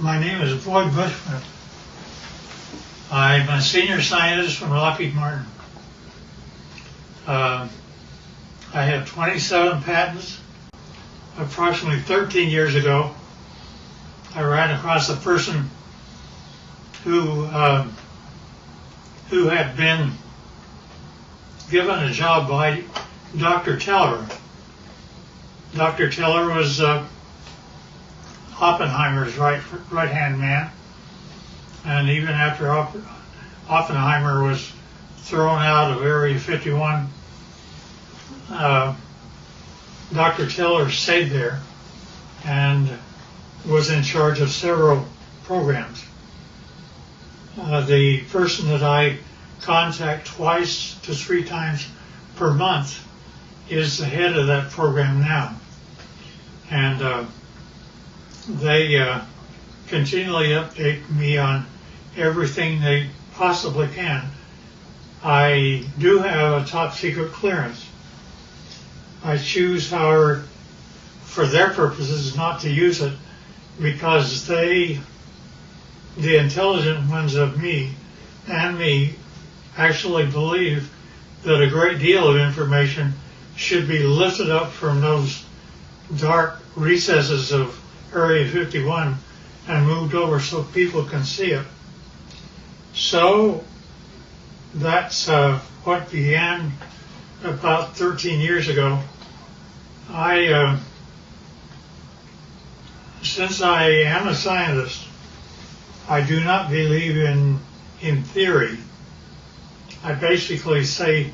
My name is Bushman. I'm a senior scientist from Lockheed Martin. I have 27 patents. Approximately 13 years ago, I ran across a person who had been given a job by Dr. Teller. Dr. Teller was Oppenheimer's right-hand man, and even after Oppenheimer was thrown out of Area 51, Dr. Teller stayed there and was in charge of several programs. The person that I contact twice to 3 times per month is the head of that program now. And they continually update me on everything they possibly can. I do have a top secret clearance. I choose, however, for their purposes, not to use it because the intelligent ones of me and me actually believe that a great deal of information should be lifted up from those dark recesses of Area 51 and moved over so people can see it. So that's what began about 13 years ago. Since I am a scientist, I do not believe in theory. I basically say,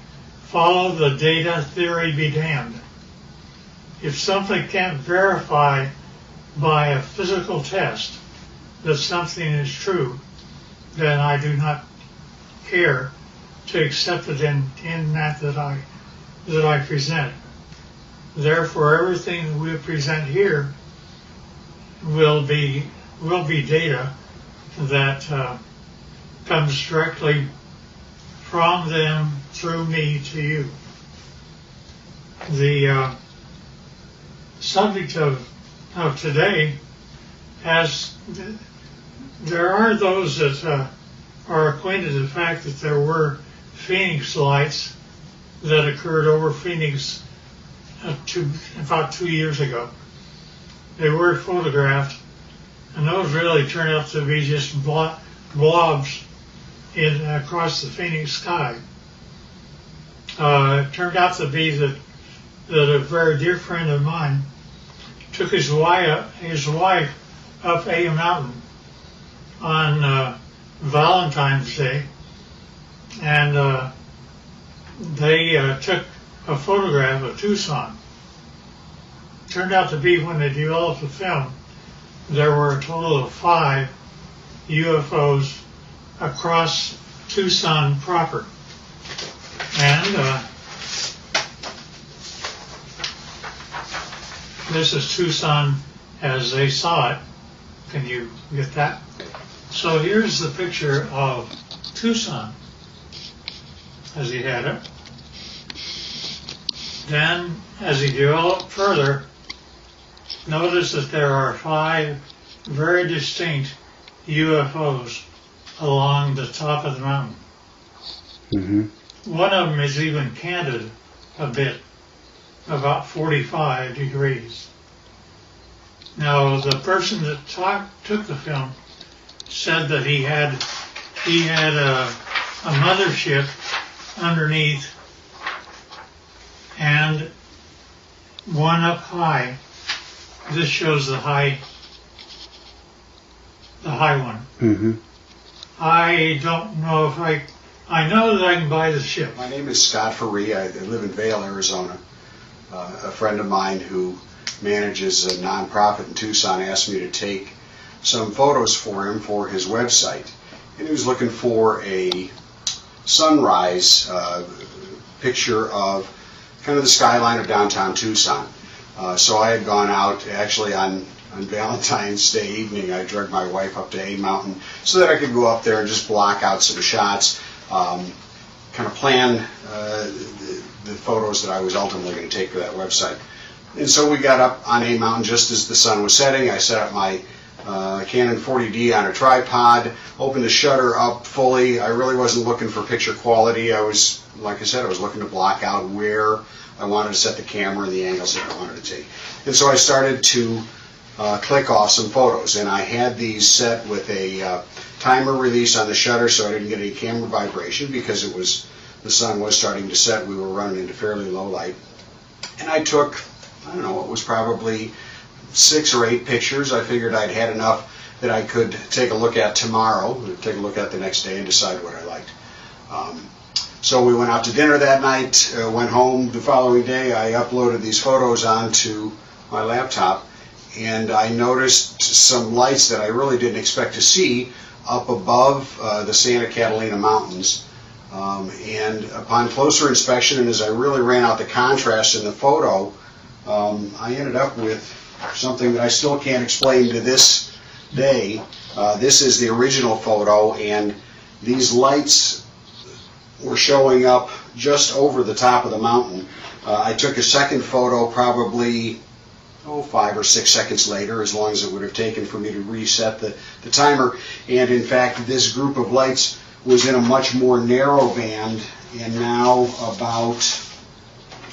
follow the data, theory be damned. If something can't verify by a physical test that something is true, then I do not care to accept it in that I present. Therefore, everything that we present here will be data that comes directly from them through me to you. The subject of today there are those that are acquainted with the fact that there were Phoenix lights that occurred over Phoenix about 2 years ago. They were photographed, and those really turned out to be just blobs across the Phoenix sky. It turned out to be that a very dear friend of mine took his wife up a mountain on Valentine's Day, and they took a photograph of Tucson. Turned out to be, when they developed the film, there were a total of 5 UFOs across Tucson proper. And this is Tucson as they saw it. Can you get that? So here's the picture of Tucson as he had it. Then, as he developed further, notice that there are 5 very distinct UFOs along the top of the mountain. Mm-hmm. One of them is even canted a bit, about 45 degrees. Now, the person that took the film said that he had a mothership underneath and one up high. This shows the high one. Mm-hmm. I don't know if I know that I can buy the ship. My name is Scott Faree. I live in Vail, Arizona. A friend of mine who manages a nonprofit in Tucson asked me to take some photos for him for his website. And he was looking for a sunrise picture of kind of the skyline of downtown Tucson. So I had gone out actually on Valentine's Day evening. I dragged my wife up to A Mountain so that I could go up there and just block out some shots, kind of plan the photos that I was ultimately going to take for that website. And so we got up on A Mountain just as the sun was setting. I set up my Canon 40D on a tripod, opened the shutter up fully. I really wasn't looking for picture quality. I was, like I said, I was looking to block out where I wanted to set the camera and the angles that I wanted to take. And so I started to click off some photos, and I had these set with a timer release on the shutter so I didn't get any camera vibration because the sun was starting to set. We were running into fairly low light. And I took, I don't know, it was probably 6 or 8 pictures. I figured I'd had enough that I could take a look at tomorrow, take a look at the next day and decide what I liked. So we went out to dinner that night, went home the following day. I uploaded these photos onto my laptop, and I noticed some lights that I really didn't expect to see up above the Santa Catalina Mountains. And upon closer inspection, and as I really ran out the contrast in the photo, I ended up with something that I still can't explain to this day. This is the original photo, and these lights were showing up just over the top of the mountain. I took a second photo probably 5 or 6 seconds later, as long as it would have taken for me to reset the timer. And in fact, this group of lights was in a much more narrow band, and now about,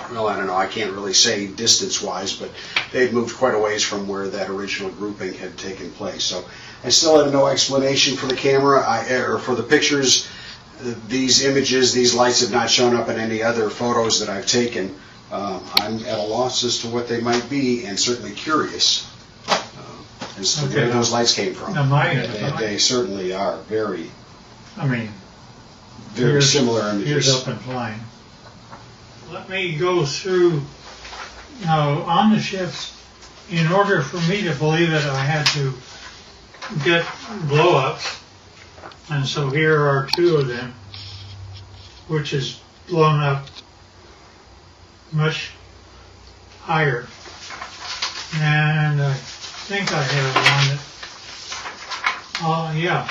well, I don't know, I can't really say distance-wise, but they'd moved quite a ways from where that original grouping had taken place. So I still have no explanation for the camera, or for the pictures. These images, these lights have not shown up in any other photos that I've taken. I'm at a loss as to what they might be, and certainly curious as to where those lights came from. They certainly are very similar images. Here's up and flying. Let me go through, now on the ships, in order for me to believe it, I had to get blow-ups. And so here are 2 of them, which is blown up much higher. And I think I have one that, yeah,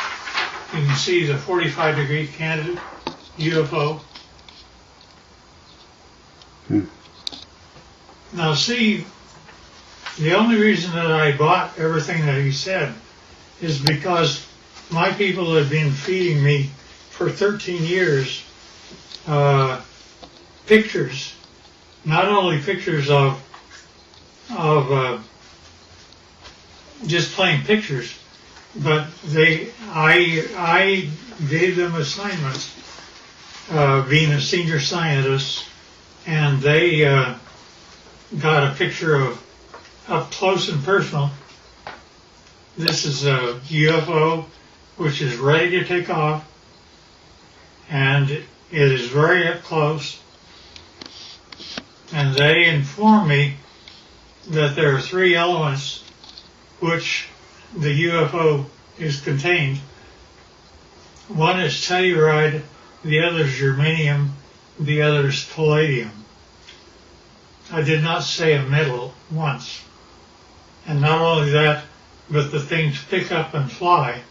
you can see the 45-degree candidate UFO. Now see, the only reason that I bought everything that he said is because my people have been feeding me for 13 years pictures, not only pictures of just plain pictures, but I gave them assignments, being a senior scientist, and they got a picture of up close and personal. This is a UFO which is ready to take off, and it is very up close. And they inform me that there are 3 elements which the UFO is contained. One is telluride, the other is germanium, the other is palladium. I did not say a metal once. And not only that, but the things pick up and fly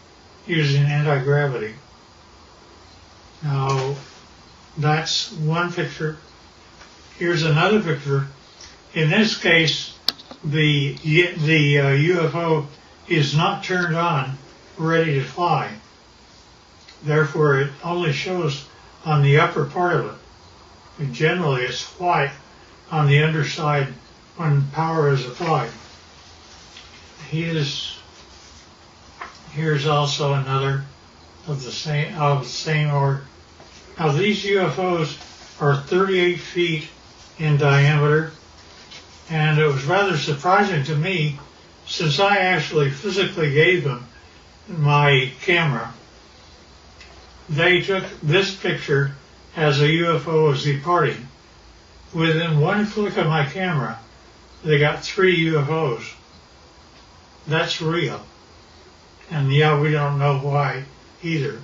using anti-gravity. Now, that's one picture. Here's another picture. In this case, the UFO is not turned on, ready to fly. Therefore, it only shows on the upper part of it. And generally, it's white on the underside when power is applied. Here's also another of the same order. Now these UFOs are 38 feet in diameter, and it was rather surprising to me, since I actually physically gave them my camera. They took this picture as a UFO was departing. Within one click of my camera, they got 3 UFOs. That's real. And yeah, we don't know why either.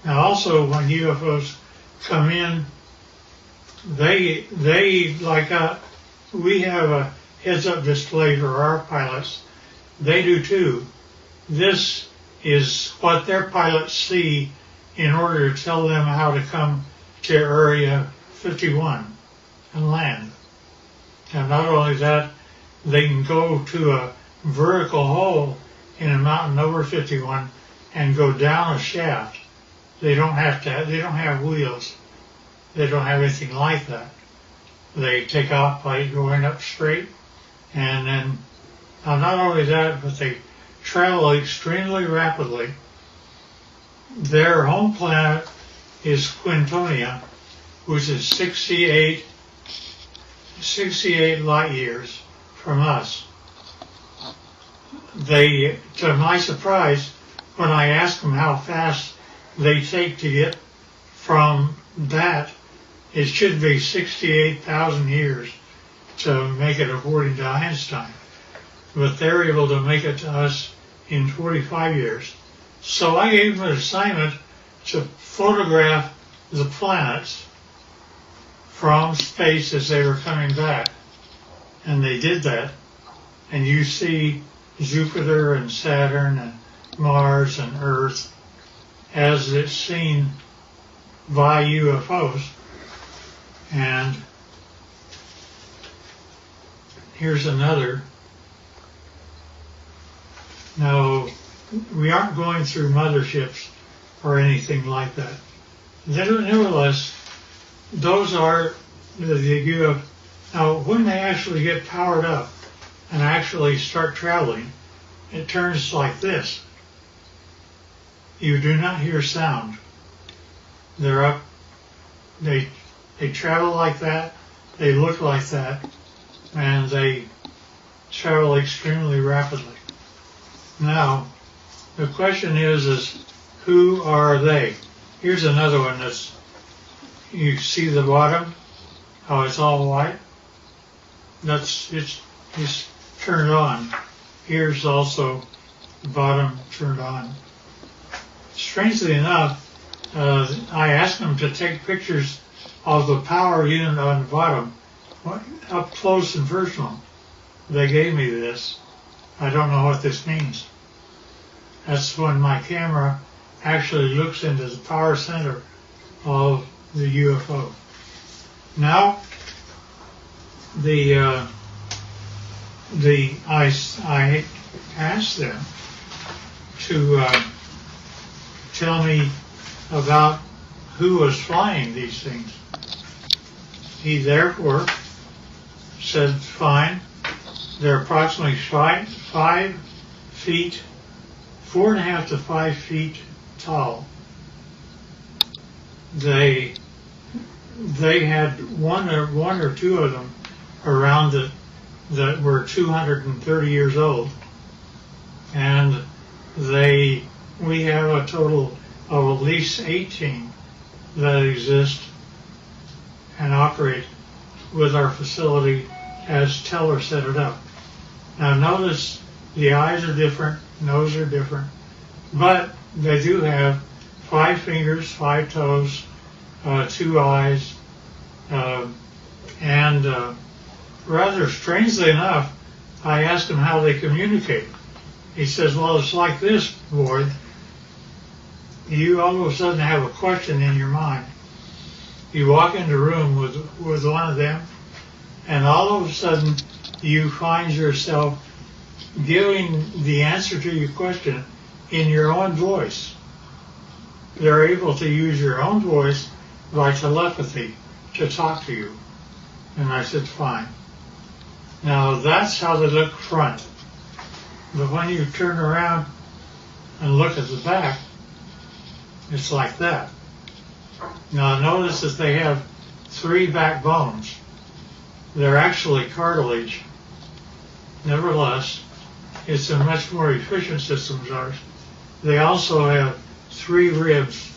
Now also, when UFOs come in, they like we have a heads-up display for our pilots. They do too. This is what their pilots see in order to tell them how to come to Area 51 and land. And not only that, they can go to a vertical hole in a mountain over 51 and go down a shaft. They don't have wheels. They don't have anything like that. They take off by going up straight, and then not only that, but they travel extremely rapidly. Their home planet is Quintonia, which is 68 light years from us. They, to my surprise, when I asked them how fast they take to get from that, it should be 68,000 years to make it according to Einstein. But they're able to make it to us in 45 years. So I gave them an assignment to photograph the planets from space as they were coming back. And they did that. And you see Jupiter and Saturn and Mars and Earth as it's seen by UFOs. And here's another. Now, we aren't going through motherships or anything like that. Nevertheless, those are the UFOs. Now, when they actually get powered up and actually start traveling, it turns like this. You do not hear sound. They're up. They travel like that. They look like that, and they travel extremely rapidly. Now, the question is who are they? Here's another one that's, you see the bottom, how it's all white? It's turned on. Here's also the bottom turned on. Strangely enough, I asked them to take pictures of the power unit on the bottom, up close and personal. They gave me this. I don't know what this means. That's when my camera actually looks into the power center of the UFO. Now, I asked them to tell me about who was flying these things. He therefore said, fine, they're approximately 5 feet, 4.5 to 5 feet tall. They had one or two of them around it that were 230 years old, and we have a total of at least 18 that exist and operate with our facility as Teller set it up. Now notice the eyes are different, nose are different, but they do have 5 fingers, 5 toes, 2 eyes, and rather strangely enough, I asked him how they communicate. He says, well, it's like this, boy. You all of a sudden have a question in your mind. You walk into a room with one of them, and all of a sudden you find yourself giving the answer to your question in your own voice. They're able to use your own voice by telepathy to talk to you. And I said, fine. Now that's how they look front. But when you turn around and look at the back, it's like that. Now notice that they have 3 backbones. They're actually cartilage. Nevertheless, it's a much more efficient system as ours. They also have 3 ribs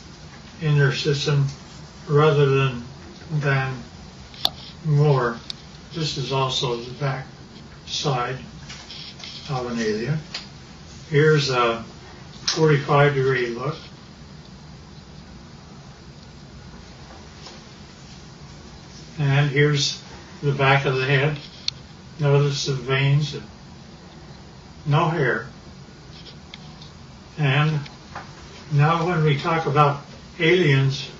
in their system rather than more. This is also the back side of an alien. Here's a 45-degree look. And here's the back of the head. Notice the veins, no hair. And now when we talk about aliens,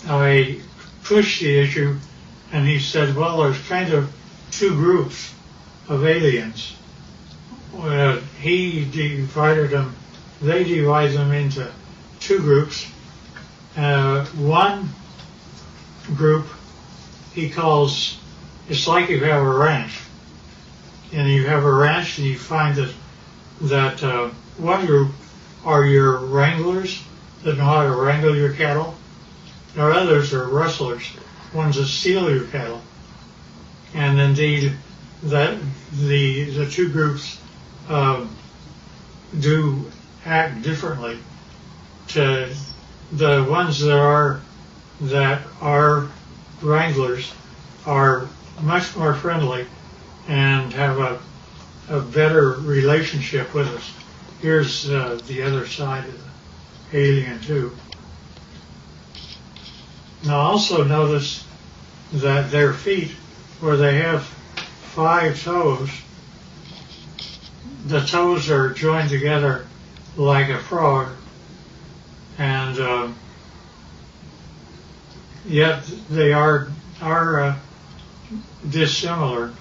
I pushed the issue, and he said, well, there's kind of 2 groups of aliens. he divided them, they divide them into two groups. One group he calls, it's like you have a ranch. And you have a ranch and you find that one group are your wranglers that know how to wrangle your cattle. There are others are rustlers, ones that steal your cattle. And indeed, that the two groups do act differently. To the ones that are wranglers are much more friendly and have a better relationship with us. Here's the other side of the alien too. Now also notice that their feet, where they have 5 toes, the toes are joined together like a frog, and yet they are dissimilar.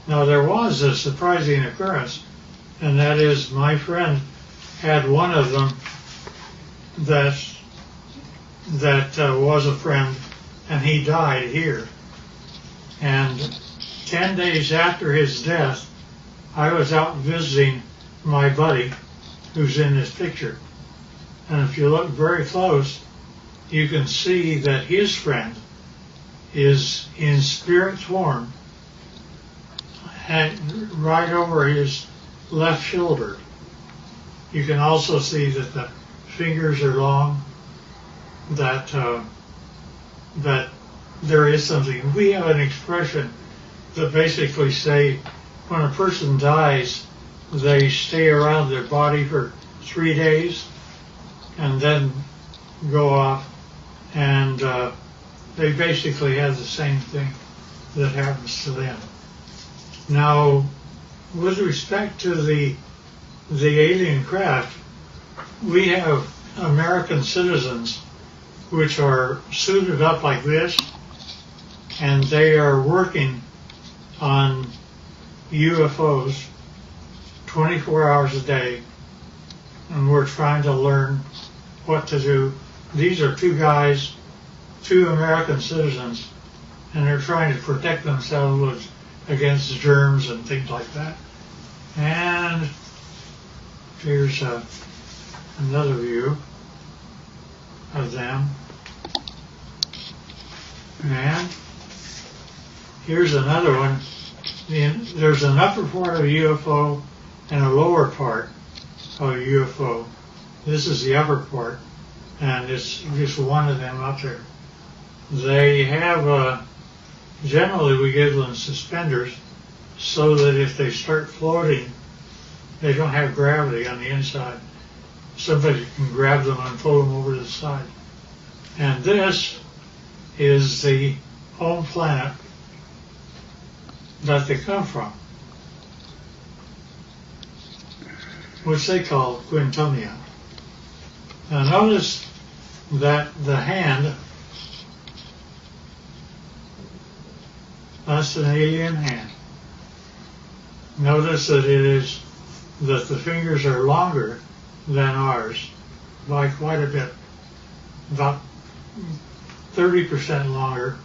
Now there was a surprising occurrence, and that is my friend had one of them that was a friend, and he died here. And 10 days after his death, I was out visiting my buddy who's in this picture. And if you look very close, you can see that his friend is in spirit form and right over his left shoulder. You can also see that the fingers are long, that there is something. We have an expression that basically say when a person dies, they stay around their body for 3 days and then go off, and they basically have the same thing that happens to them. Now, with respect to the alien craft, we have American citizens which are suited up like this, and they are working on UFOs 24 hours a day, and we're trying to learn what to do. These are 2 guys, 2 American citizens, and they're trying to protect themselves against germs and things like that. And here's another view of them. And here's another one. There's an upper part of a UFO and a lower part of a UFO. This is the upper part, and it's just one of them up there. They have, generally we give them suspenders so that if they start floating, they don't have gravity on the inside. Somebody can grab them and pull them over to the side. And this is the home planet that they come from, which they call Quintonia. Now notice that the hand, that's an alien hand. Notice that that the fingers are longer than ours by quite a bit, about 30% longer,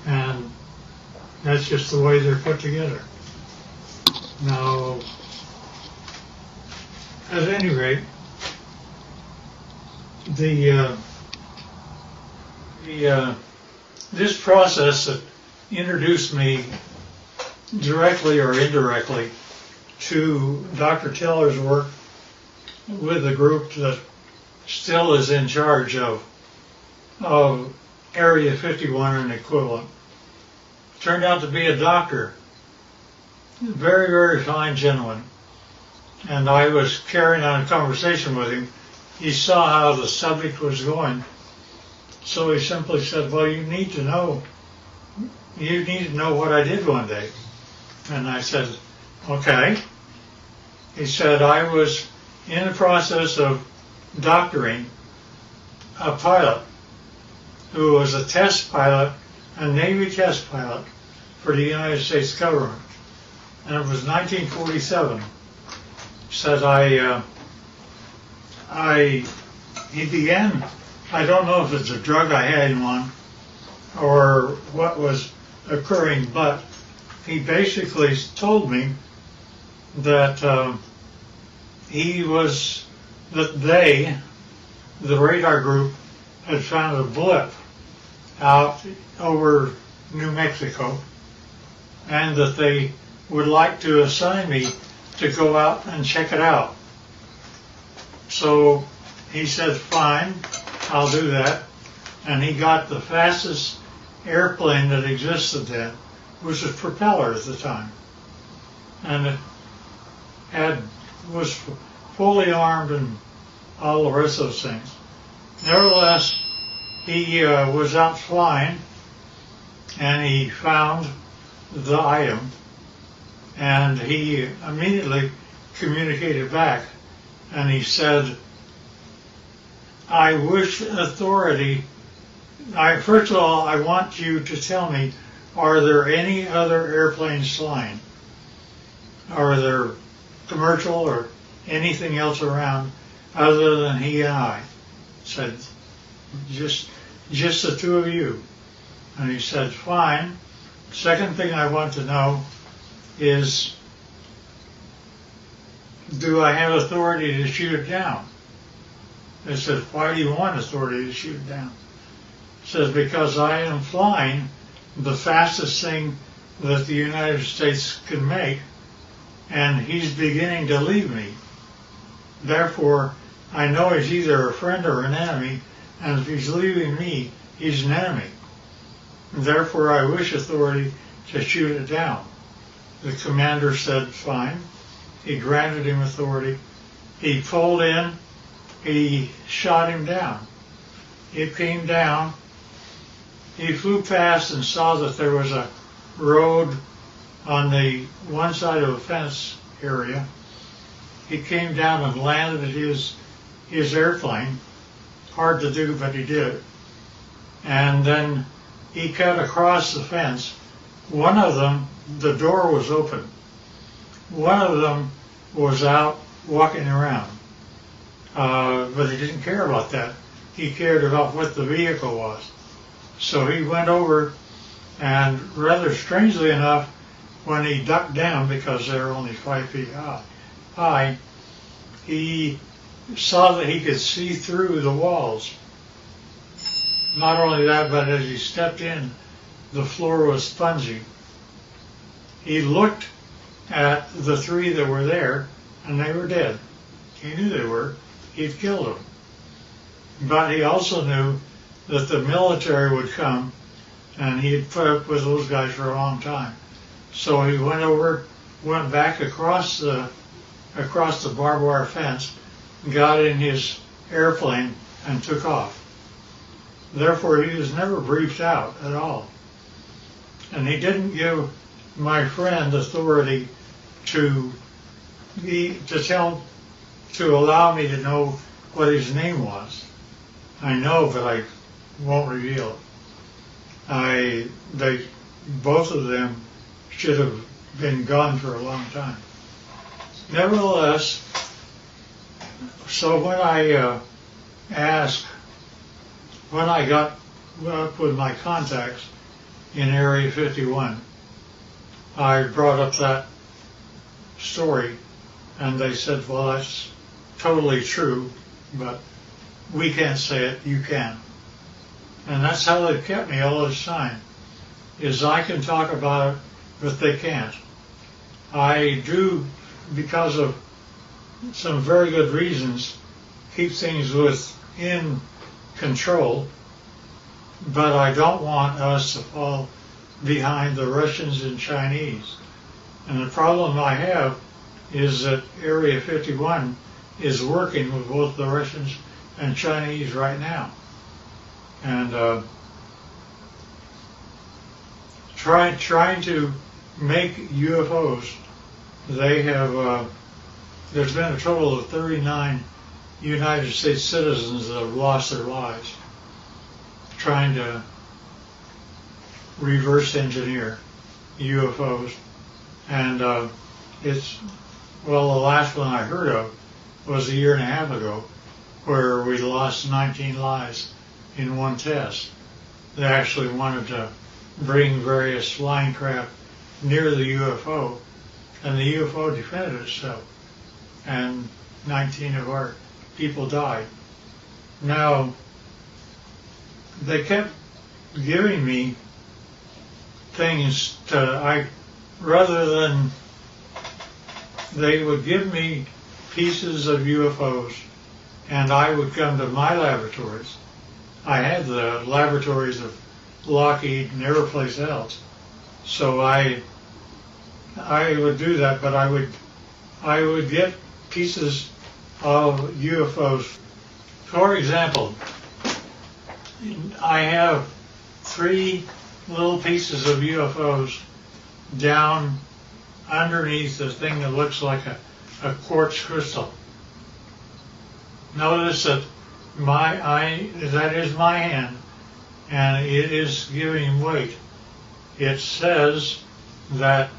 and that's just the way they're put together. Now, at any rate, this process that introduced me directly or indirectly to Dr. Teller's work with the group that still is in charge of Area 51 and equivalent, turned out to be a doctor, very, very fine gentleman. And I was carrying on a conversation with him. He saw how the subject was going, so he simply said, well, you need to know what I did one day. And I said, okay. He said, I was in the process of doctoring a pilot who was a test pilot, a Navy test pilot for the United States government. And it was 1947. said he began, I don't know if it's a drug I had him on or what was occurring, but he basically told me that the radar group, had found a blip out over New Mexico, and that they would like to assign me to go out and check it out. So he said, fine, I'll do that. And he got the fastest airplane that existed then, which was propeller at the time. And it was fully armed and all the rest of those things. Nevertheless, he was out flying, and he found the item, and he immediately communicated back, and he said, I wish authority, first of all, I want you to tell me, are there any other airplanes flying? Are there commercial or anything else around other than he and I? Said, just the two of you. And he said, fine. Second thing I want to know is, do I have authority to shoot it down? I said, why do you want authority to shoot it down? He says, because I am flying the fastest thing that the United States can make, and he's beginning to leave me. Therefore, I know he's either a friend or an enemy, and if he's leaving me, he's an enemy. Therefore, I wish authority to shoot it down. The commander said, fine. He granted him authority. He pulled in. He shot him down. He came down. He flew past and saw that there was a road on the one side of a fence area. He came down and landed his airplane. Hard to do, but he did. And then he cut across the fence. One of them, the door was open. One of them was out walking around. But he didn't care about that. He cared about what the vehicle was. So he went over, and rather strangely enough, when he ducked down, because they're only 5 feet high, he saw that he could see through the walls. Not only that, but as he stepped in, the floor was spongy. He looked at the three that were there, and they were dead. He knew they were. He'd killed them. But he also knew that the military would come, and he had put up with those guys for a long time. So he went back across the barbed wire fence, got in his airplane, and took off. Therefore, he was never briefed out at all. And he didn't give my friend authority to allow me to know what his name was. I know, but I won't reveal it. Both of them should have been gone for a long time. Nevertheless, so when I got up with my contacts in Area 51, I brought up that story, and they said, well, that's totally true, but we can't say it, you can. And that's how they've kept me all this time, is I can talk about it, but they can't. I do, because of some very good reasons, keep things within control, but I don't want us to fall behind the Russians and Chinese. And the problem I have is that Area 51 is working with both the Russians and Chinese right now. And trying to make UFOs, they have, there's been a total of 39 United States citizens that have lost their lives trying to reverse engineer UFOs. And Well, the last one I heard of was a year and a half ago, where we lost 19 lives in one test. They actually wanted to bring various flying craft near the UFO, and the UFO defended itself, and 19 of our people died. Now, they kept giving me things rather than, they would give me pieces of UFOs, and I would come to my laboratories. I had the laboratories of Lockheed and every place else, so I would do that, but I would get pieces of UFOs. For example, I have 3 little pieces of UFOs down underneath the thing that looks like a quartz crystal. Notice that that is my hand, and it is giving weight. It says that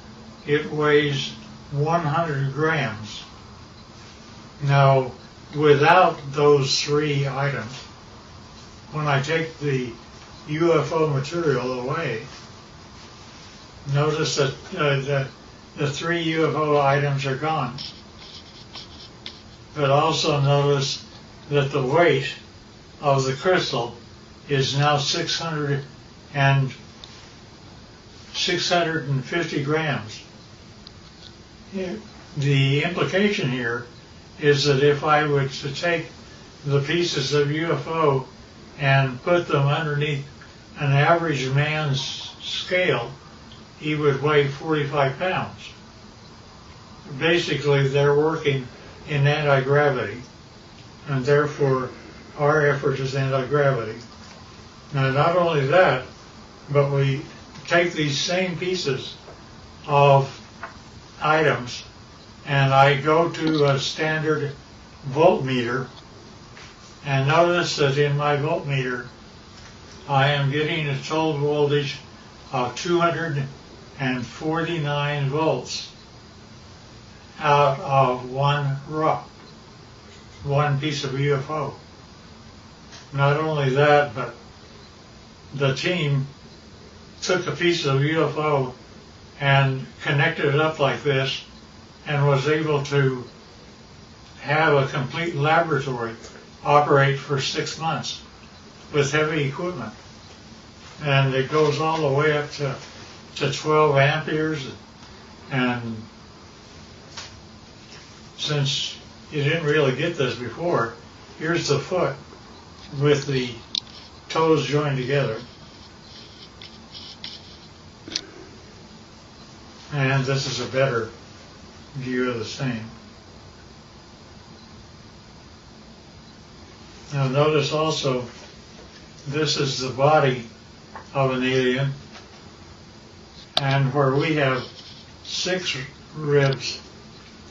it weighs 100 grams. Now, without those 3 items, when I take the UFO material away, notice that the 3 UFO items are gone. But also notice that the weight of the crystal is now 650 grams. The implication here is that if I were to take the pieces of UFO and put them underneath an average man's scale, he would weigh 45 pounds. Basically, they're working in anti-gravity, and therefore our effort is anti-gravity. Now, not only that, but we take these same pieces of items, and I go to a standard voltmeter, and notice that in my voltmeter I am getting a total voltage of 249 volts out of one piece of UFO. Not only that, but the team took a piece of UFO and connected it up like this and was able to have a complete laboratory operate for 6 months with heavy equipment. And it goes all the way up to 12 amperes. And since you didn't really get this before, here's the foot with the toes joined together. And this is a better view of the same. Now notice also, this is the body of an alien, and where we have 6 ribs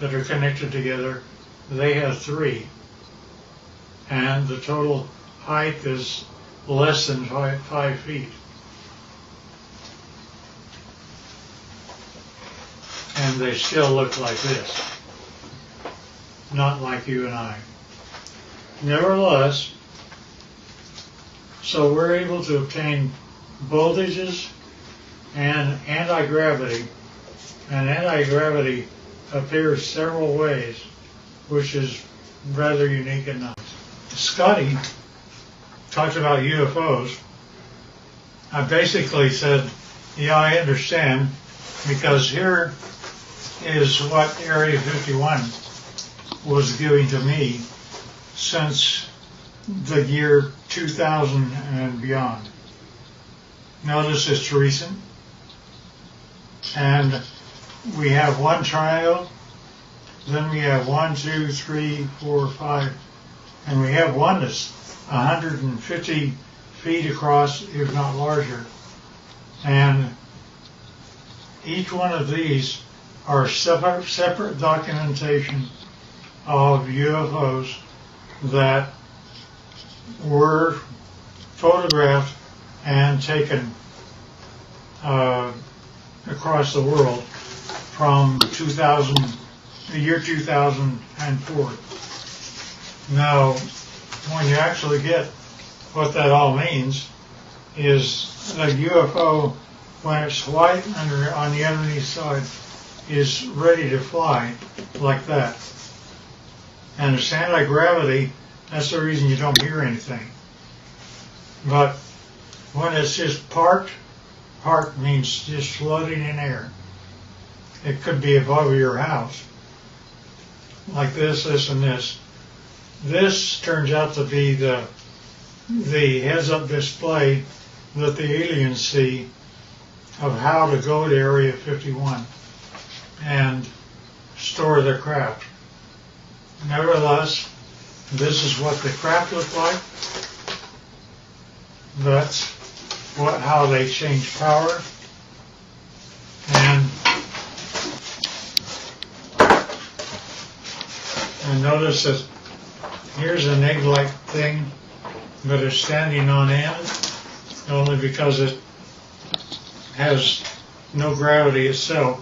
that are connected together, they have 3. And the total height is less than 5 feet. And they still look like this, not like you and I. Nevertheless, so we're able to obtain voltages and anti-gravity, and anti-gravity appears several ways, which is rather unique and nice. Scotty talked about UFOs. I basically said, yeah, I understand, because here is what Area 51 was giving to me since the year 2000 and beyond. Notice it's recent, and we have one triangle, then we have 1, 2, 3, 4, 5, and we have one that's 150 feet across, if not larger. And each one of these are separate documentation of UFOs that were photographed and taken across the world from 2000 the year 2004. Now, when you actually get what that all means, is a UFO, when it's white on the underneath side, is ready to fly like that. And it's anti-gravity, that's the reason you don't hear anything. But when it's just parked means just floating in air. It could be above your house, like this, and this. This turns out to be the heads-up display that the aliens see of how to go to Area 51 and store their craft. Nevertheless, this is what the craft looked like. That's how they change power. And notice that here's an egg-like thing, but it's standing on end only because it has no gravity itself.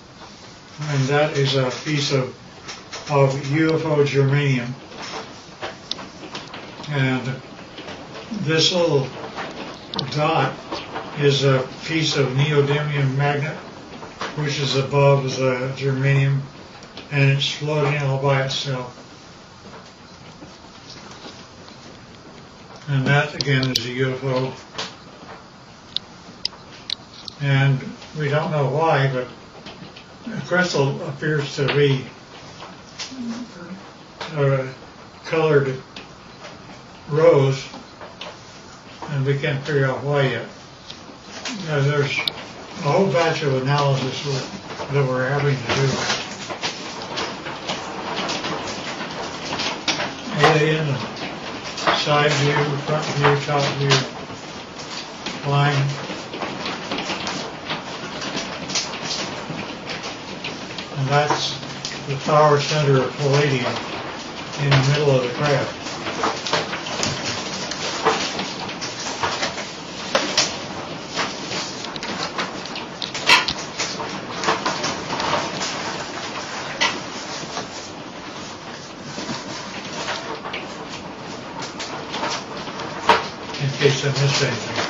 And that is a piece of UFO germanium. And this little dot is a piece of neodymium magnet, which is above the germanium, and it's floating all by itself. And that again is a UFO. And we don't know why, but the crystal appears to be colored rose, and we can't figure out why yet. There's a whole batch of analysis that we're having to do. Alien, side view, front view, top view, line. And that's the power center of palladium in the middle of the craft. In case I missed anything.